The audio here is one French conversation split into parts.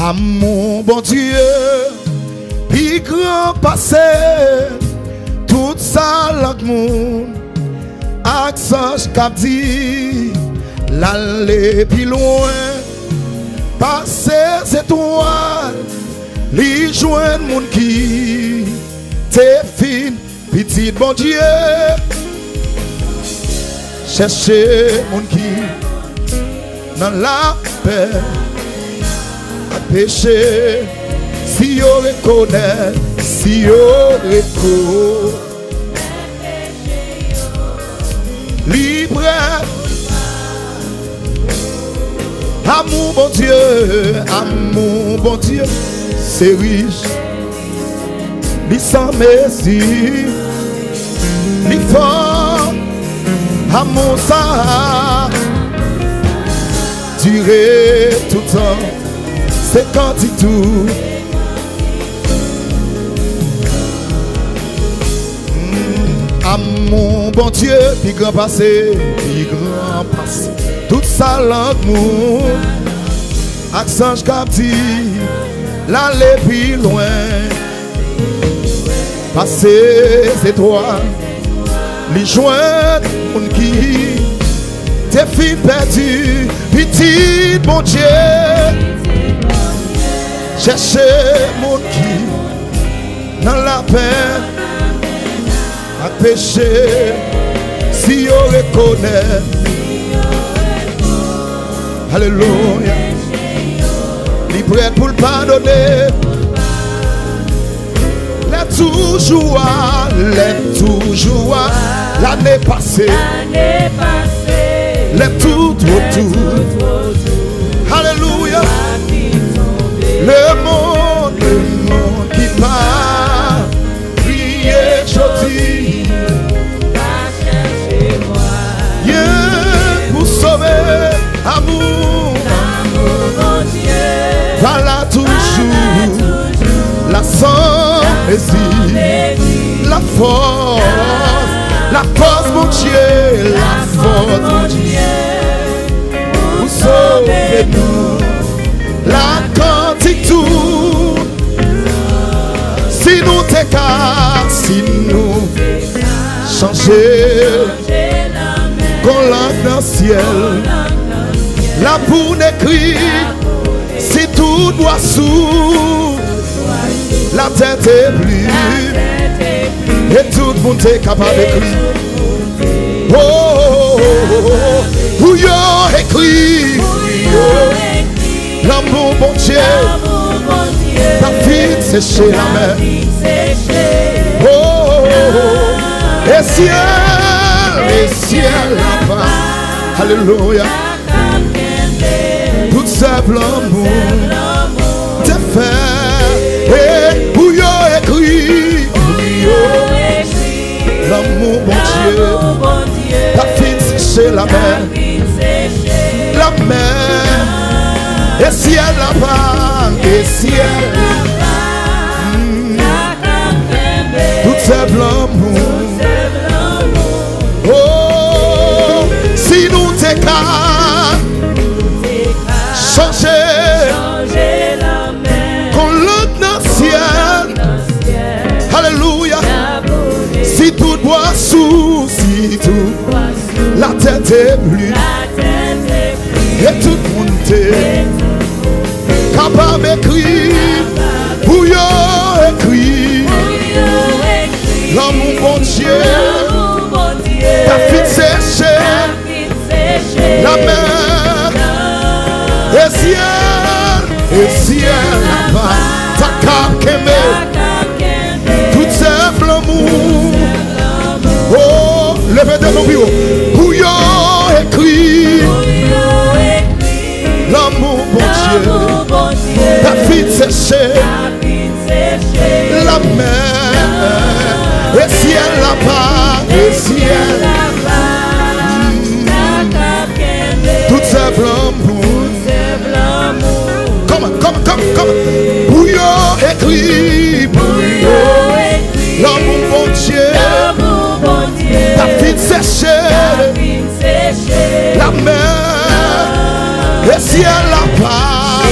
Amour, bon Dieu, puis grand passé, tout ça l'amour, accent cap dit, l'aller plus loin, passer c'est toi, les joindre mon qui, t'es fin, petit bon Dieu, chercher mon qui, dans la paix. Péché, si on reconnaît, si on reconnaît, libre, amour bon Dieu, c'est riche, il sans merci, il fort, amour ça, durer tout le temps. C'est quand il tout amour bon Dieu, puis grand passé, tout ça l'amour, accent cap dit, l'aller plus loin, passer c'est toi, les joindre mon qui, t'es fin perdu, petit bon Dieu. Chercher mon qui dans la peine à pécher si on reconnaît. Alléluia. Il est prêt pour le pardonner. Les toujours l'année passée. Les tout autour. Alléluia. Le monde qui m'a prié aujourd'hui, Dieu pour sauver amour, voilà toujours la sans-hésie, la force mon Dieu, la force mon Dieu, pour sauver nous, la tout, si nous t'écartons, si nous changer, qu'on langue dans le ciel, la boue n'écrit, si tout doit sous, la tête est plus, et tout le monde est capable d'écrire. Oh, oh, oh, oh, où y'a écrit, l'amour bon Dieu, ta vie séchée la mer. Oh, oh, oh, et ciel là-bas. Alléluia. Tout simple amour, t'es fait. Et où y'a écrit, l'amour bon Dieu, ta vie séchée la mer. La mer. Et ciel là-bas, et ciel tout c'est blanc. Oh, si nous t'écartons, changer, qu'on l'autre dans le ciel. Alléluia. Si tout doit sous, si tout, la tête est plus, et tout le monde est capable d'écrire, où y'a écrit, l'amour bon Dieu, ta fille séchée, la mer, et ciel là-bas, ta cap qu'aimé, tout simple amour. Oh, levez de nos bureaux, où y'a écrit, l'amour bon Dieu, ta fille séchée, la mer, et ciel là-bas, et ciel tout c'est blanc. Comme bouillon écrit, l'amour bon Dieu, ta fille séchée, la mer, et ciel là-bas,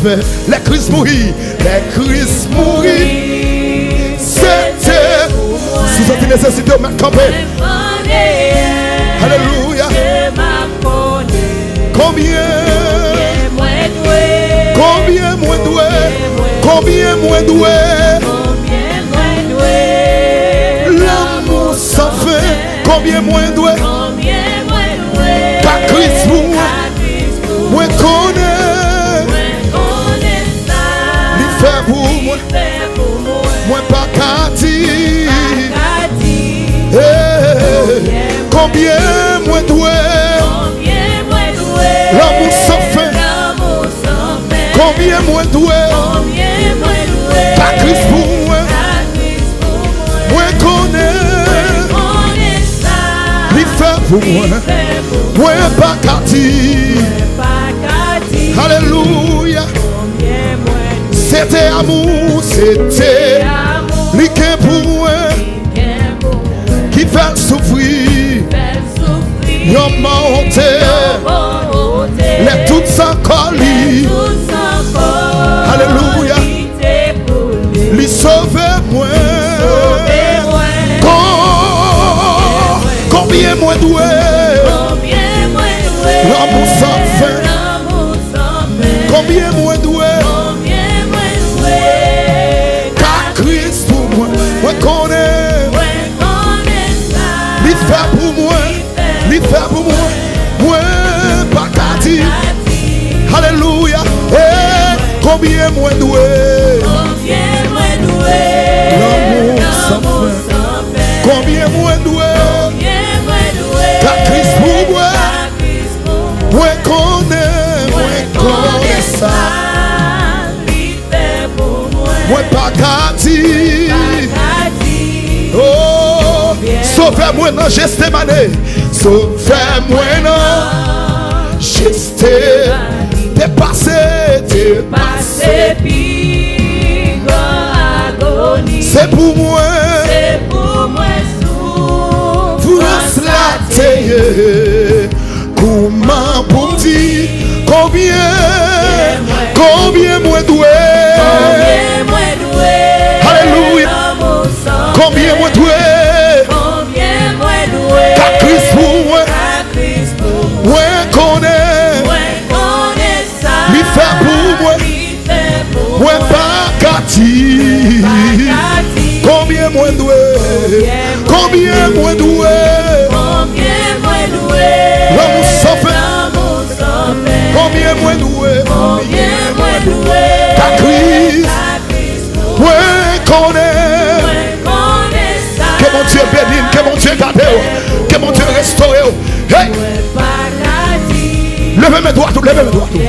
fait. Les Christ mourir. Les Christ mourir. C'était. Si vous avez nécessité de mettre campé. Alléluia. Combien moins doué. Combien moins doué. L'amour sans fin. Combien moins doué. Car Christ pour moi. Moi connais. Il fait pour moi. Moi pas qu'à combien moins doué. L'amour sans fin. Combien moins doué. Car Christ pour moi. Moi connais. Il fait pour moi. Moi pas qu'à alléluia. C'était amour, c'était liquide pour moi qui fait souffrir. Yon monté, les toutes sans colis. Alléluia. Li sauver moi. Combien moins doué. L'amour sans fin. Combien moins doué. Car Christ pour moi. Moi connais. Il fait pour moi. Il fait pour moi. Moi pas qu'à dire. Alléluia. Combien moins doué. L'amour sans fin. Combien moins doué. Car Christ pour moi. Moi connais ça. Moi pas qu'à dire. Oh, sauvez-moi dans Gethsemane. Sauvez-moi dans Gethsemane. Dépassé, c'est pour moi. France la terre. Comment pour dire combien moins doué. Alléluia. Combien moins doué. Car Christ pour moi. Moi connais. Il fait pour moi. Moi pas qu'à dire. Combien moins doué. Combien moins doué. L'amour sans fin. Combien moins doué. Car Christ. Moi connais. Que mon Dieu bénisse. Que mon Dieu garde. Que mon Dieu restaure. Hey. Levez mes doigts tout. Levez mes doigts tout.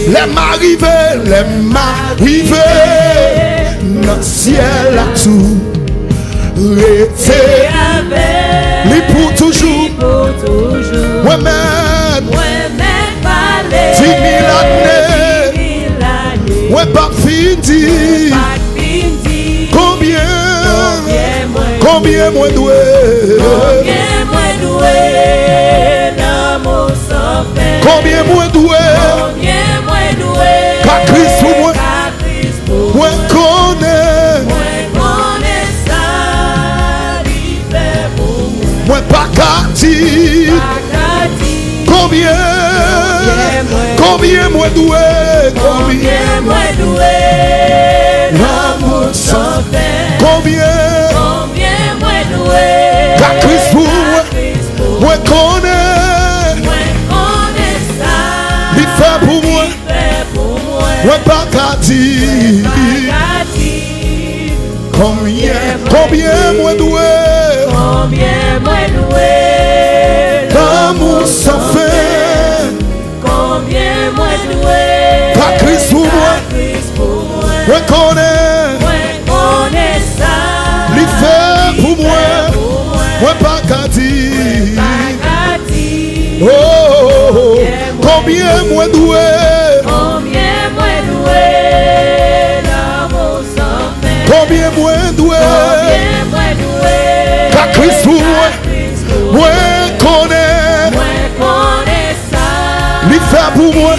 Les m'arrivés. Dans le ciel à tout. Rester lui pour toujours. Moi-même 10 000 années. Moi pas fini. Combien moins doué. Combien moins doué. Car Christ pour moi. Moi connais. Moi pas qu'à dire. Combien moins doué. Combien moins doué. L'amour sans fin. Combien moins doué. Car Christ pour moi. Moi connais. Il fait pour moi. Moi pas qu'à dire. Combien moins doué. L'amour sans fin. Car Christ pour moi. Moi connais. Il fait pour moi. Moi pas qu'à dire. Oh, combien moins doué. Combien moins doué. Car Christ pour moi. Moi connais. Il fait pour moi.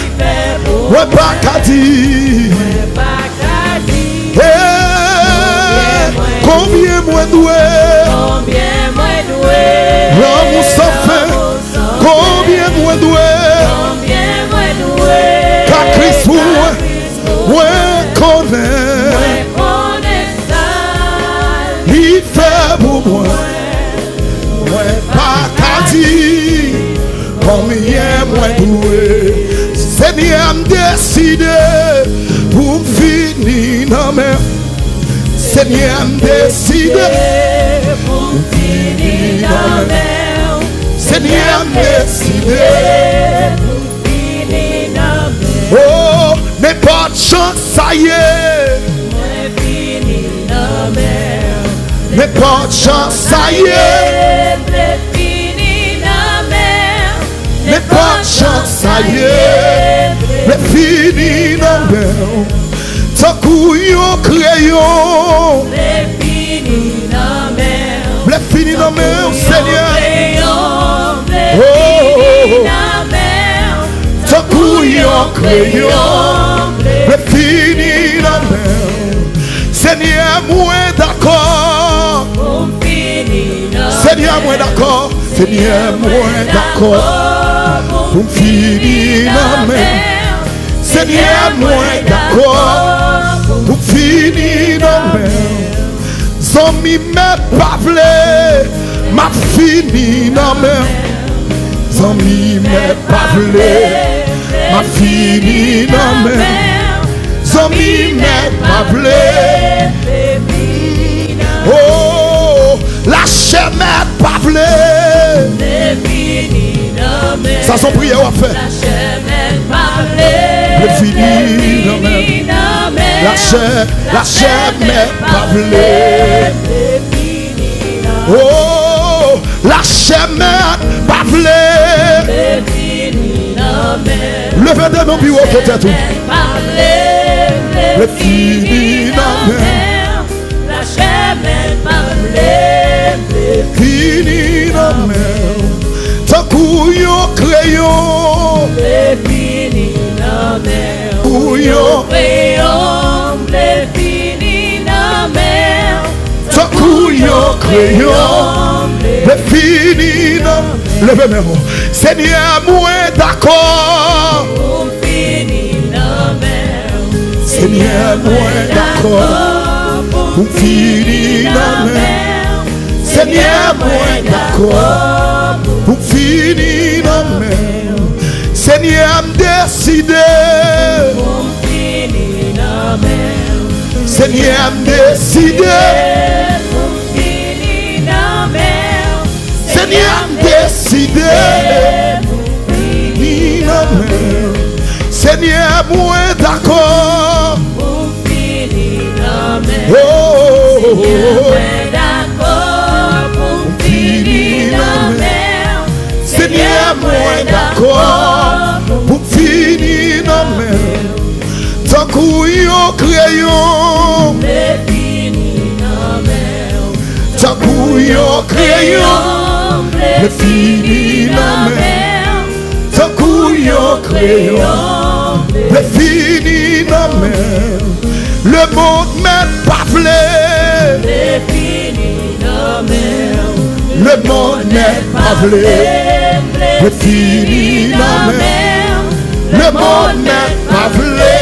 ouais pas qu'à dire. Combien moins doué, l'amour sans fin. Combien moins doué, qu'à Christ ouais connaît. Il fait pour moi, ouais pas qu'à dire. Combien moins doué, Seigneur me décide pour finir dans mes. Seigneur me décide pour finir dans mes. Seigneur me décide pour finir dans mes. Oh, mais pas de chance, ça y est. Mais pas de chance, ça y est. Mais pas de chance, ça y est. Mais fini dans mer. Tant qu'on crayon. Mais fini dans mer. Mais fini dans mer, Seigneur. Oh, tant qu'on crayon. Mais fini dans mer. Seigneur, moi d'accord. Seigneur, moi d'accord. Seigneur, moi d'accord. Pour finir dans mer. Seigneur, moi d'accord. Pour finir dans mer. Zami me pavle. Ma fini dans mer. Zami me pavle. Ma fini dans mer. Zami me pavle. Oh, la chemin pavle. Ça son prière à faire. Le fini dans mer. La chair m'est pavlée. Oh, la chair m'est pavlée. Levez de mon bureau peut-être. Le fini dans mer. La chair m'est pavlée. Fini dans mer. Tant couillon crayon. Le fini dans mer. Couillon crayon. Le fini dans mer. Tant couillon crayon. Le fini dans mer. Levez mes mots. Seigneur, moi d'accord. Seigneur, moi d'accord. Pour finir dans mer. Seigneur, moi d'accord. Pour finir dans mer. Seigneur, me décide. Pour finir dans mer. Seigneur, me décide. Pour finir dans mer. Seigneur, me décide. Pour finir dans mer. Seigneur, moi d'accord. Pour finir dans mer. Oh, Seigneur, moi d'accord. Pour finir dans mer. Seigneur, moi d'accord. Pour finir dans mer. Tant couillon crayon. Tant couillon crayon. Le fini dans mer. Tant couillon crayon. Le fini dans mer. Le monde m'est pavlé. Le fini dans mer. Le monde m'est pavlé. Le fini dans mer. Le monde m'est pavlé.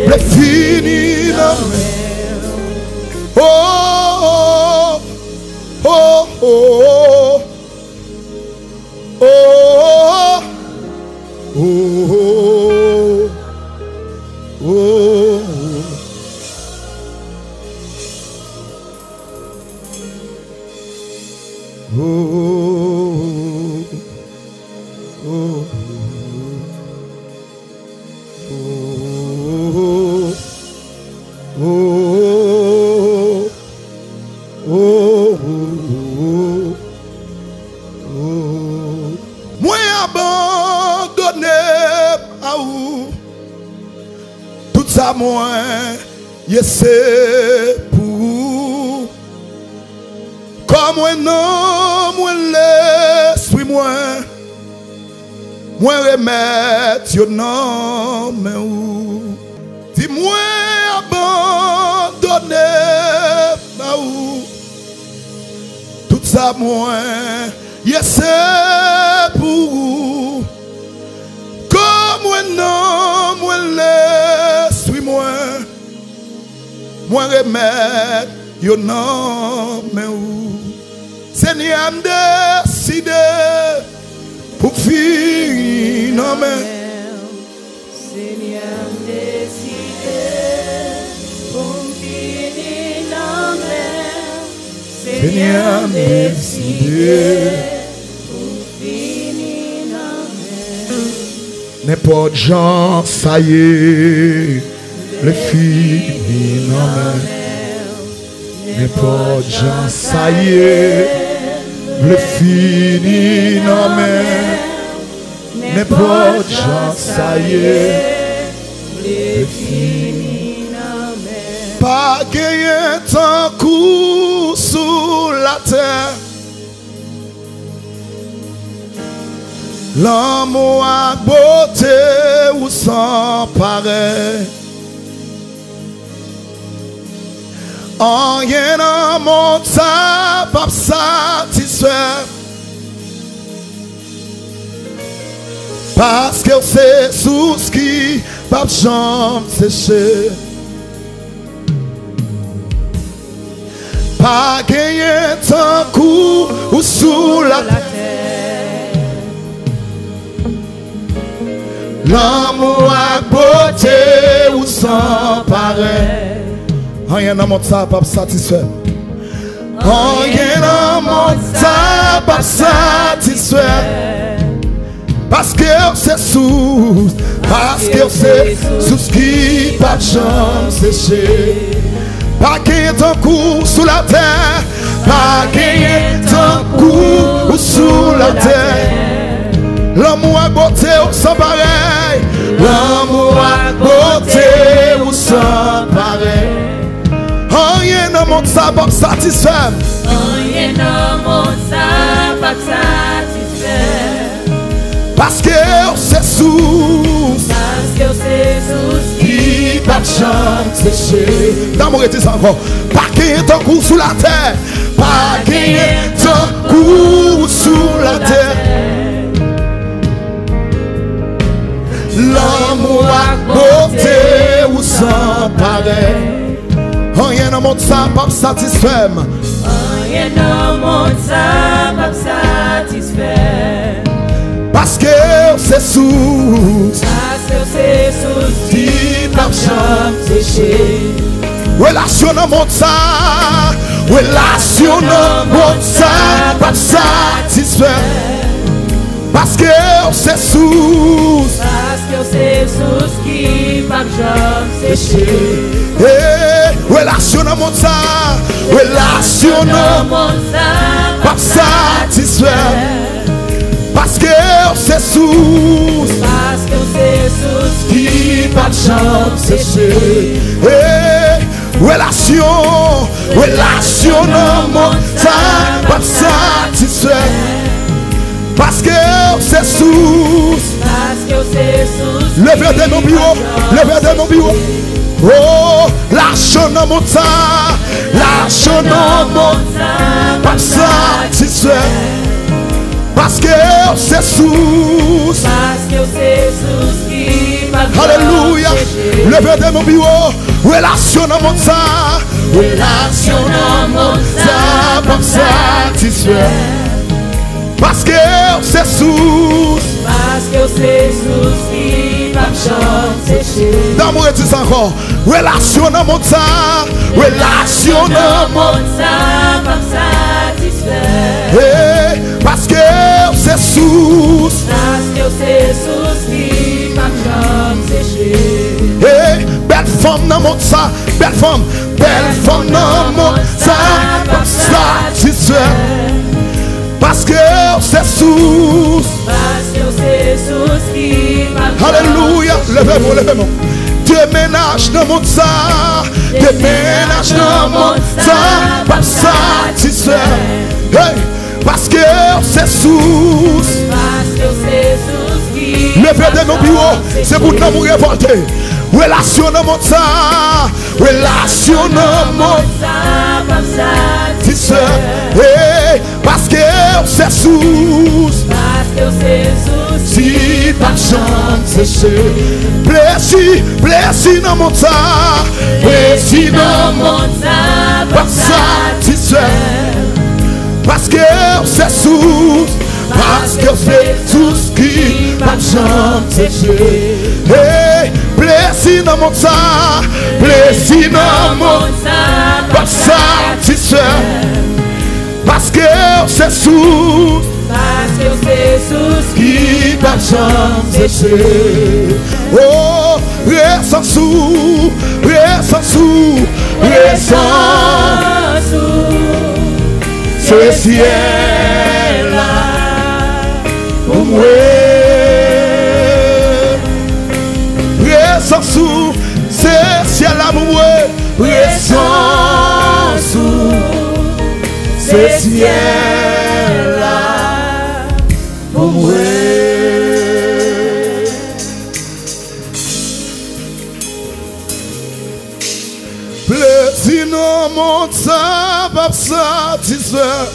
Le fini dans mer. Oh, oh, oh, oh, oh, oh, oh, oh. Moi abandonné à où tout ça moi c'est pour comme un homme moi laisse moi moi remettre yo nan men ou. Dis-moi abandonner ba ou. Tout ça moi yes pour ou. Comme moi non moi laisse oui moi remettre yo nan men ou. Seigneur me décide pour finir non mais Seigneur décide pour finir non mais Seigneur décide pour finir non mais n'importe gens ça y est le fini non mais n'importe gens ça y est le fini non mais n'importe gens ça y est le fini non mais pas gagner tant coup sous la terre. L'amour à beauté ou sans pareil. Rien dans mon temps pas satisfait. Parce que c'est sous ce qui pas jamais séché. Pas gagner tant coup ou sous la terre. L'amour à beauté ou sans pareil. Rien dans mon temps pas satisfait. Rien dans mon temps pas satisfait. Parce que c'est sous ce qui pas de chance séché. Pas qu'il ton coup sous la terre. Pas qu'il ton coup sous la terre. L'amour à beauté ou sans pareil. L'amour à beauté ou sans pareil. Rien dans mon temps pas satisfait. Rien dans mon temps pas satisfait. Parce que c'est sous qui pas de chance séché. Dans mon rétis encore. Pas qu'il y ait ton coup sous la terre. Pas qu'il y ait ton coup sous la terre. L'amour à beauté ou sans pareil. Rien dans mon temps pas satisfait. Rien dans mon temps pas satisfait. Parce que c'est sous qui pas de chance séché. Relation dans mon temps. Relation dans mon temps pas satisfait. Parce que c'est sous qui pas de chance séché. Relation dans mon temps. Relation dans mon temps pas satisfait. Parce que c'est sous qui pas de chance séché. Relation dans mon temps pas satisfait. Parce que c'est sous. Levez de nos bureaux. Levez de nos bureaux. Oh, l'argent dans mon temps. L'argent dans mon temps pas satisfait. Parce que c'est sous. Alléluia. Levez de mon bureau. Relation dans mon temps. Relation dans mon temps pas satisfait. Parce que c'est sous. qui pas de chance séché. Dans mon rétis encore. Relation dans mon temps. Relation dans mon temps pas satisfait. Parce que c'est sous. qui pas de chance séché. Belle femme dans mon temps. Belle femme dans mon temps pas satisfait. Parce que c'est sous. qui Alléluia. Levez-moi, levez-moi. Déménage dans mon temps. Déménage dans mon temps pas satisfait. Parce que c'est sous. qui Levez de nos bureaux, c'est pour nous révolter. Relation dans mon ça, relation dans mon ça, parce que c'est sous, si pas de chance, c'est blessé dans mon ça, blessé dans mon ça, pas satisfait, parce que c'est sous, parce que c'est sous qui pas de chance, c'est blessé dans mon ça, blessé dans mon ça, pas satisfait, parce que c'est sous. Parce que c'est sous qui pas de chance. Oh, reste sous, reste sous, reste sous. Ce ciel là, pour moi. Reste sous, ce ciel là pour moi. Reste sous, ce ciel là. Plaisir dans mon ça pas satisfait,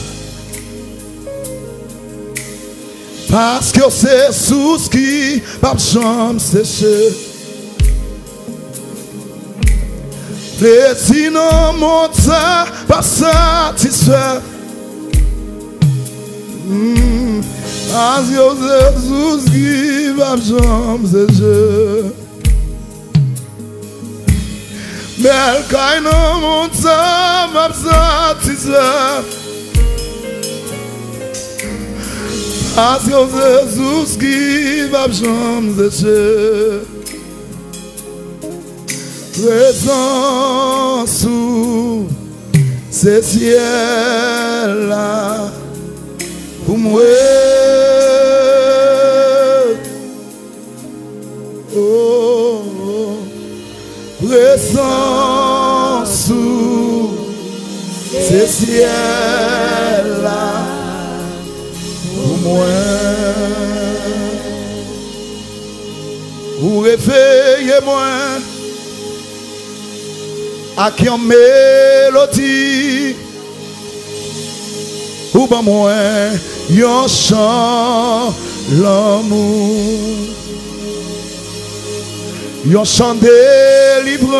parce que c'est sous qui pas jamais séché. Plaisir dans mon ça pas satisfait. Parce que c'est sous qui pas jamais séché. Mais quand on monte ça, m'a satisfait. Parce que c'est sous qui va jamais sécher. Présent sous ces ciels là pour moi. Oh, oh. Présent sous ces ciels là pour moi. Ou réveillez-moi à qui en mélodie, ou ben moi yon chant l'amour. Yon chant délivrance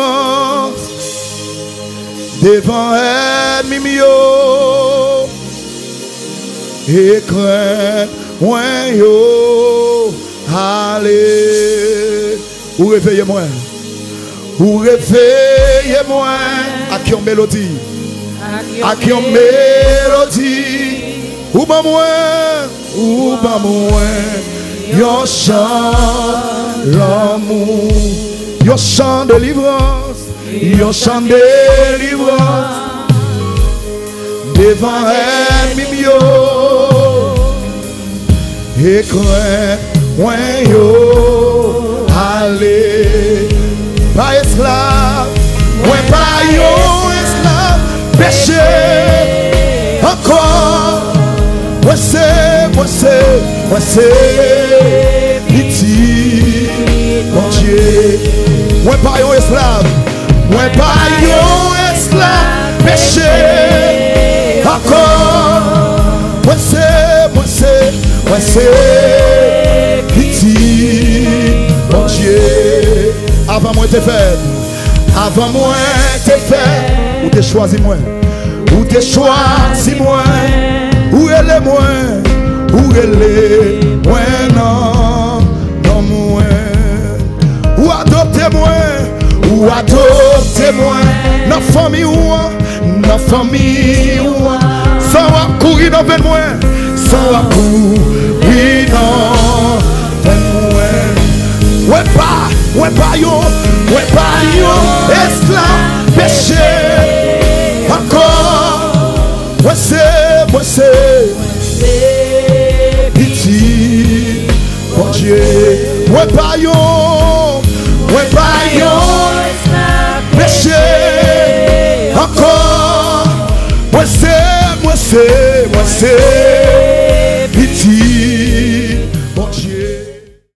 devant ennemi yo, et crainte moins yo. Allez, ou réveillez-moi, ou réveillez-moi à qui on mélodie, à qui on mélodie, ou ben moi, yon chant l'amour, yon chant de délivrance, yon chant de délivrance devant ennemi yo, et crainte moins yo. Allez, pas esclave, moins pas yo esclave, péché encore. Moi c'est pitié, mon Dieu. Moi pas yo esclave, moi pas yo esclave, péché encore. Moi c'est pitié, mon Dieu. Avant moi t'es fait, avant moi t'es fait, ou t'es choisi moi, ou t'es choisi moi. Où elle est moi, où elle est moi, non moi. Où adoptez-moi, dans famille ou sans courir dans le moi, sans courir dans le moi. Ouais pas yo, esclave, péché, encore. Moi c'est pitié, mon Dieu. Moi pas yo, péché, encore. Moi c'est